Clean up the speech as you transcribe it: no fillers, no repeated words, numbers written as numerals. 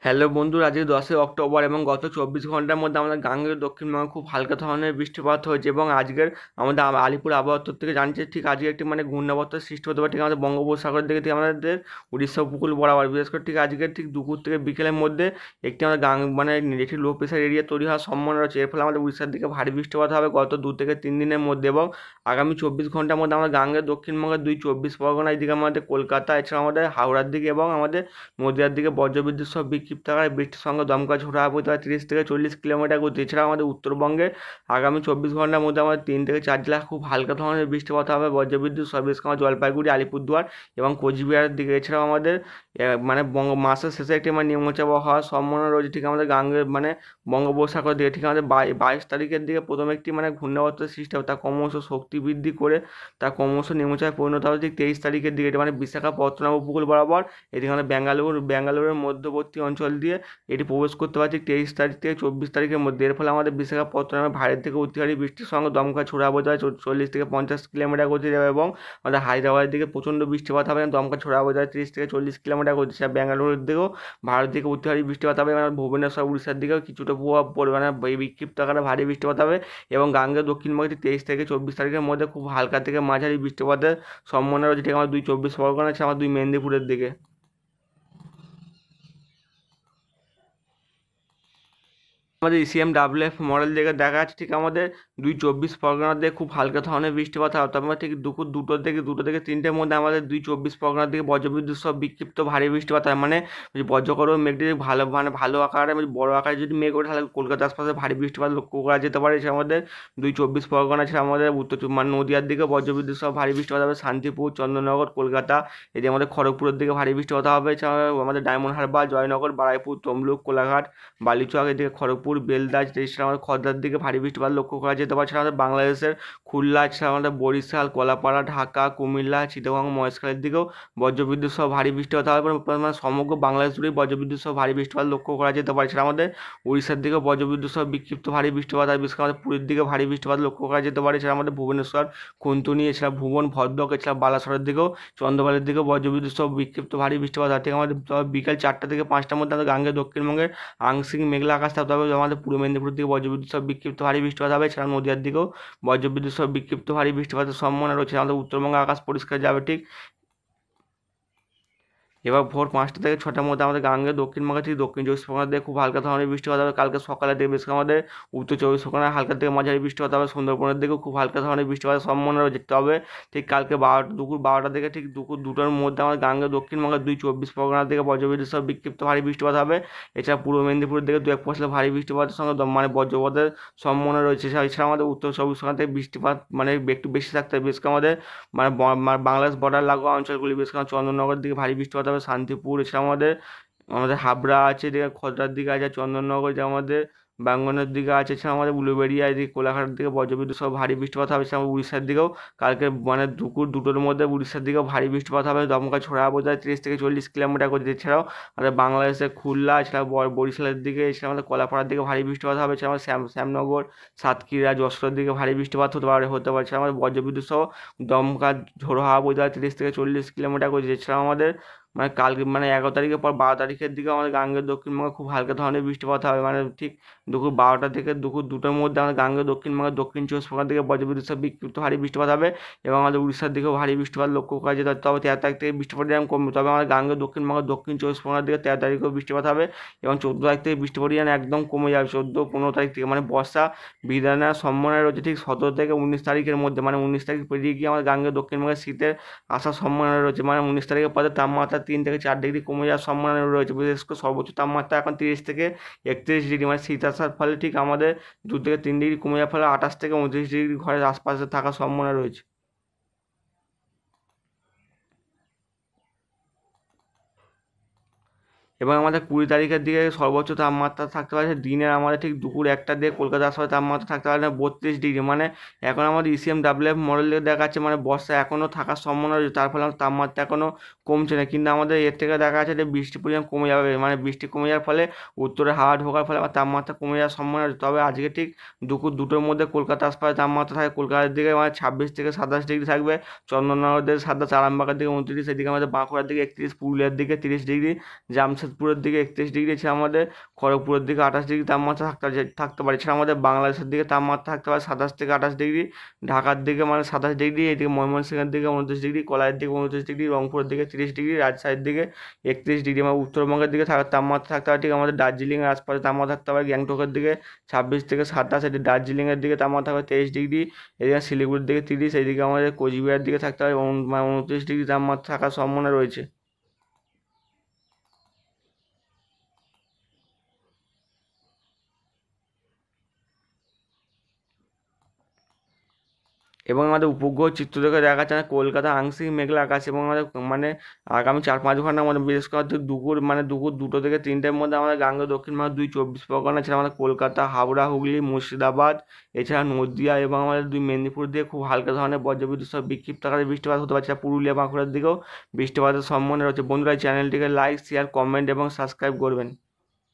Hello বন্ধুরা, আজকে 10ই October এবং গত 24 ঘন্টার মধ্যে আমাদের গাঙ্গেয় দক্ষিণবঙ্গে খুব হালকা ধরনের বৃষ্টিপাত হয়েছে এবং আজকের আমাদের আলিপুর আবহাওয়া দপ্তর থেকে জানছে ঠিক আজকে একটি ঘূর্ণাবর্তের সৃষ্টি হতে পারে ঠিক আমাদের বঙ্গোপসাগরের দিকে ঠিক আমাদের উড়িষ্যা উপকূল বরাবর। বিশেষ করে ঠিক আজকের ঠিক দুপুর থেকে বিকেলের মধ্যে একটি আমাদের একটি লো প্রেশার এরিয়া তৈরি হওয়ার সম্ভাবনা রয়েছে। এর ফলে আমাদের উড়িষ্যার দিকে ভারী বৃষ্টিপাত হবে গত 2 থেকে 3 দিনের মধ্যে এবং আগামী 24 ঘন্টার মধ্যে আমাদের গাঙ্গেয় দক্ষিণবঙ্গের 2 চব্বিশ পরগনা এদিকে আমাদের কলকাতা, এছাড়া আমাদের হাওড়ার দিকে এবং আমাদের নদীয়ার দিকে বজ্রবিদ্যুৎ সহ বিক্ষিপ্ত আকারে বৃষ্টির সঙ্গে দমকা ঝোড়ো হাওয়া বইতে পারে 30 থেকে 40 কিলোমিটার গতি। এছাড়াও আমাদের উত্তরবঙ্গে আগামী 24 ঘন্টার মধ্যে আমাদের 3 থেকে 4 জেলা খুব হালকা ধরনের বৃষ্টিপাত হবে বজ্রবিদ্যুৎ সহ, বিশেষ করে জলপাইগুড়ি, আলিপুরদুয়ার এবং কোচবিহারের দিকে। এছাড়াও আমাদের মাসের শেষে একটি নিম্নচাপ হওয়ার সম্ভাবনা রয়েছে ঠিক আমাদের বঙ্গোপসাগরের দিকে। ঠিক আমাদের 22 তারিখের দিকে প্রথমে একটি ঘূর্ণাবর্তের সৃষ্টি হবে, তা ক্রমশ শক্তি বৃদ্ধি করে তা ক্রমশ নিম্নচাপে পরিণত হবে ঠিক 23 তারিখের দিকে। এটা বিশাখাপত্তনম উপকূল বরাবর এটি ব্যাঙ্গালুরুর মধ্যবর্তী অঞ্চল দিয়ে এটি প্রবেশ করতে পারে ঠিক 23 তারিখ থেকে 24 তারিখের মধ্যে। এর ফলে আমাদের বিশাখাপত্তনমে ভারী থেকে অতি ভারী বৃষ্টির সঙ্গে দমকা ছোড়া বোঝা 40 থেকে 50 কিলোমিটার গতি যাবে এবং আমাদের হায়দ্রাবাদের দিকে প্রচণ্ড বৃষ্টিপাত হবে, দমকা ছোড়া বোঝা 30 থেকে 40 কিলোমিটার গতি। ব্যাঙ্গালুরুর দিকেও ভারত দিকে অতি ভারী বৃষ্টিপাত হবে এবং ভুবনেশ্বর, উড়িষ্যার দিকেও কিছুটা প্রভাব পড়বে, বিক্ষিপ্ত আকারে ভারী বৃষ্টিপাত হবে এবং গাঙ্গেয় দক্ষিণবঙ্গে 23 থেকে 24 তারিখের মধ্যে খুব হালকা থেকে মাঝারি বৃষ্টিপাতের সম্ভাবনা রয়েছে ঠিক আমার 2 চব্বিশ পরগনা আছে আমার 2 মেদিনীপুরের দিকে। আমাদের ECMWF মডেল থেকে দেখা যাচ্ছে ঠিক আমাদের 2 চব্বিশ পরগনার দিকে খুব হালকা ধরনের বৃষ্টিপাত হবে। তারপর ঠিক দুপুর দুটো থেকে তিনটের মধ্যে আমাদের 2 চব্বিশ পরগনার দিকে বজ্রবিদ্যুৎ সহ বিক্ষিপ্ত ভারী বৃষ্টিপাত হয়। বজ্রকর মেঘটি যদি ভালো আকারে বড় আকারে যদি মেঘ ওঠে তাহলে কলকাতার আশপাশে ভারী বৃষ্টিপাত লক্ষ্য করা যেতে পারে। সে আমাদের 2 চব্বিশ পরগনা আছে আমাদের নদীয়ার দিকে বজ্রবিদ্যুৎ সহ ভারী বৃষ্টিপাত হবে, শান্তিপুর, চন্দননগর, কলকাতা, এদিকে আমাদের খড়গপুরের দিকে ভারী বৃষ্টিপাত হবে। এছাড়া আমাদের ডায়মন্ড হারবার, জয়নগর, বারাইপুর, তমলুক, কোলাঘাট, বালিচক, এদিকে খড়গপুর, বেলদা, এছাড়া আমাদের খড়দার দিকে ভারী বৃষ্টিপাত লক্ষ্য করা যেতে পারে। আমাদের বাংলাদেশের খুলনা, এছাড়া আমাদের বরিশাল, কলাপাড়া, ঢাকা, কুমিল্লা, চিটাগং, মহেশখালীর দিকেও বজ্রবিদ্যুৎ সহ ভারী বৃষ্টিপাত হবে। সমগ্র বাংলাদেশ জুড়েই বজ্রবিদ্যুৎ সহ ভারী বৃষ্টিপাত লক্ষ্য করা যেতে পারে। এছাড়া আমাদের উড়িষ্যার দিকেও বজ্রবিদ্যুৎ সহ বিক্ষিপ্ত ভারী বৃষ্টিপাত হয়, বিশেষ করে আমাদের পুরীর দিকে ভারী বৃষ্টিপাত লক্ষ্য করা যেতে পারে। এছাড়া আমাদের ভুবনেশ্বর, খুনতুনি, এছাড়া ভুবন, ভদ্রক, এছাড়া বালাসরের দিকেও, চন্দ্রবালের দিকেও বজ্রবিদ্যুৎ সহ বিক্ষিপ্ত ভারী বৃষ্টিপাত হয়। ঠিক আমাদের বিকাল 4টা থেকে 5টার মধ্যে আমাদের গাঙ্গেয় দক্ষিণবঙ্গের আংশিক মেঘলা আকাশ থাকতে হবে। আমাদের পূর্ব মেদিনীপুর দিকে বজ্রবিদ্যুৎ সহ বিক্ষিপ্ত ভারী বৃষ্টিপাত হবে। এছাড়া নদীয়ার দিকেও বজ্রবিদ্যুৎ সহ বিক্ষিপ্ত ভারী বৃষ্টিপাতের সম্ভাবনা রয়েছে। আমাদের উত্তরবঙ্গে আকাশ পরিষ্কার যাবে ঠিক। এবার ভোর 5টা থেকে 6টার মধ্যে আমাদের গাঙ্গেয় দক্ষিণবঙ্গে ঠিক দক্ষিণ চব্বিশ পরগনা দিয়ে খুব হালকা ধরনের বৃষ্টিপাত হবে। কালকে সকালে থেকে বেশ আমাদের উত্তর চব্বিশ পরগনায় হালকা থেকে মাঝারি বৃষ্টিপাত হবে, সুন্দরবনের দিকেও খুব হালকা ধরনের বৃষ্টিপাতের সম্ভাবনা রয়েছে। তবে ঠিক কালকে দুপুর 12টা থেকে ঠিক দুপুর 2টার মধ্যে আমাদের গাঙ্গেয় দক্ষিণবঙ্গের 2 চব্বিশ পরগনার দিকে বজ্রবিদ্যুৎ সহ বিক্ষিপ্ত ভারী বৃষ্টিপাত হবে। এছাড়া পূর্ব মেদিনীপুরের দিকে 2-1 পশলা ভারী বৃষ্টিপাতের সঙ্গে বজ্রপাতের সম্ভাবনা রয়েছে। এছাড়া আমাদের উত্তর চব্বিশ পরগনা থেকে বৃষ্টিপাত একটু বেশি থাকতে হবে, বিশেষ করে আমাদের বাংলাদেশ বর্ডার লাগোয়া অঞ্চলগুলি, বিশেষ করে চন্দননগরের দিকে ভারী বৃষ্টিপাত হবে, শান্তিপুর, এছাড়া আমাদের আমাদের হাবড়া আছে, এদিকে খোর্ধার দিকে আছে, চন্দননগর, যে আমাদের বাঙ্গনের দিকে আছে, এছাড়া আমাদের উলুবেড়িয়া, এদিকে কোলাঘাটের দিকে বজ্রবিদ্যুৎ সহ ভারী বৃষ্টিপাত হবে। এছাড়া উড়িষ্যার দিকেও কালকে দুপুর 2টোর মধ্যে উড়িষ্যার দিকেও ভারী বৃষ্টিপাত হবে, দমকা ছোড়া বোঝায় 30 থেকে 40 কিলোমিটার গতি। এছাড়াও আমাদের বাংলাদেশের খুলনা, এছাড়া বরিশালের দিকে, এছাড়া আমাদের কলাপাড়ার দিকে ভারী বৃষ্টিপাত হবে। এছাড়া আমাদের শ্যামনগর, সাতক্ষীরা, যশোরের দিকে ভারী বৃষ্টিপাত হতে পারে। এছাড়া আমাদের বজ্রবিদ্যুৎ সহ দমকা ঝোড়ো হাওয়া বোঝায় 30 থেকে 40 কিলোমিটার গতি। এছাড়াও আমাদের কালকে 11 তারিখের পর 12 তারিখের দিকে আমাদের গাঙ্গেয় দক্ষিণবঙ্গে খুব হালকা ধরনের বৃষ্টিপাত হবে, ঠিক দুপুর 12টা থেকে দুপুর 2টোর মধ্যে আমাদের গাঙ্গেয় দক্ষিণবঙ্গের দক্ষিণ চব্বিশ পরগনার দিকে বজ্রবিদ্যুৎ সহ বিক্ষিপ্ত ভারী বৃষ্টিপাত হবে এবং আমাদের উড়িষ্যার দিকেও ভারী বৃষ্টিপাত লক্ষ্য করা যেতে পারে। তবে 13 তারিখ থেকে বৃষ্টিপাত যেমন কমবে, তবে আমাদের গাঙ্গেয় দক্ষিণবঙ্গের দক্ষিণ চব্বিশ পরগনার দিকে 13 তারিখেও বৃষ্টিপাত হবে এবং 14 তারিখ থেকে বৃষ্টিপাত একদম কমে যাবে। 14-15 তারিখ থেকে বর্ষা বিদায়ের সম্ভাবনা রয়েছে ঠিক 17 থেকে 19 তারিখের মধ্যে। 19 তারিখ পেরিয়ে গিয়ে আমাদের গাঙ্গেয় দক্ষিণবঙ্গের শীতের আসার সম্ভাবনা রয়েছে। 19 তারিখের পরে তাপমাত্রা 3 থেকে 4 ডিগ্রি কমে যাওয়ার সম্ভাবনা রয়েছে। বিশেষ করে সর্বোচ্চ তাপমাত্রা এখন 30 থেকে 31 ডিগ্রি, শীত আসার ফলে ঠিক আমাদের 2 থেকে 3 ডিগ্রি কমে যাওয়ার ফলে 28 থেকে 29 ডিগ্রি ঘরের আশপাশে থাকার সম্ভাবনা রয়েছে। এবং আমাদের 20 তারিখের দিকে সর্বোচ্চ তাপমাত্রা থাকতে পারে দিনের আমাদের ঠিক দুপুর 1টার দিকে কলকাতার আশপাশে তাপমাত্রা থাকতে পারে 32 ডিগ্রি। এখন আমাদের ECMWF মডেল দেখাচ্ছে বর্ষা এখনও থাকার সম্ভাবনা রয়েছে, তার ফলে আমাদের তাপমাত্রা এখনও কমছে না, কিন্তু আমাদের এর থেকে দেখা যাচ্ছে যে বৃষ্টির পরিমাণ কমে যাবে। বৃষ্টি কমে যাওয়ার ফলে উত্তরে হাওয়া ঢোকার ফলে আমার তাপমাত্রা কমে যাওয়ার সম্ভাবনা রয়েছে। তবে আজকে ঠিক দুপুর 2টোর মধ্যে কলকাতার আশপাশে তাপমাত্রা থাকে কলকাতার দিকে 26 থেকে 27 ডিগ্রি থাকবে, চন্দননগরের দিকে 27, আরামবাগের দিকে 29, এদিকে আমাদের বাঁকুড়ার দিকে 31, পুরুলিয়ার দিকে 30 ডিগ্রি, জামশেদ জামশেদপুরের দিকে 31 ডিগ্রি, এছাড়া আমাদের খড়গপুরের দিকে 28 ডিগ্রি তাপমাত্রা থাকতে পারে। এছাড়া আমাদের বাংলাদেশের দিকে তাপমাত্রা থাকতে পারে 27 থেকে 28 ডিগ্রি, ঢাকার দিকে মানে 27 ডিগ্রি, এদিকে ময়মনসিংহের দিকে 29 ডিগ্রি, কলাইয়ের দিকে 29 ডিগ্রি, রংপুরের দিকে 30 ডিগ্রি, রাজশাহীর দিকে 31 ডিগ্রি। মানে উত্তরবঙ্গের দিকে তাপমাত্রা থাকতে পারে ঠিক আমাদের দার্জিলিংয়ের আশপাশে তাপমাত্রা থাকতে পারে গ্যাংটকের দিকে 26 থেকে 27, এটি দার্জিলিংয়ের দিকে তাপমাত্রা থাকবে 23 ডিগ্রি, এদিকে শিলিগুড়ির দিকে 30, এইদিকে আমাদের কোচবিহারের দিকে থাকতে পারে 29 ডিগ্রি তাপমাত্রা থাকার সম্ভাবনা রয়েছে। এবং আমাদের উপগ্রহ চিত্র দেখে দেখা যাচ্ছে না কলকাতা আংশিক মেঘলা আকাশ, এবং আমাদের মানে আগামী 4-5 ঘন্টার মধ্যে বিশেষ করে দুপুর 2টো থেকে 3টের মধ্যে আমাদের গাঙ্গেয় দক্ষিণবঙ্গের 24 পরগনা, এছাড়া আমাদের কলকাতা, হাওড়া, হুগলি, মুর্শিদাবাদ, এছাড়া নদিয়া এবং আমাদের মেদিনীপুর দিয়ে খুব হালকা ধরনের বজ্রবিদ্যুৎ সহ বিক্ষিপ্ত আকারে বৃষ্টিপাত হতে পারছে। পুরুলিয়া, বাঁকুড়ার দিকেও বৃষ্টিপাতের সম্ভাবনা রয়েছে। বন্ধুরা, এই চ্যানেলটিকে লাইক, শেয়ার, কমেন্ট এবং সাবস্ক্রাইব করবেন।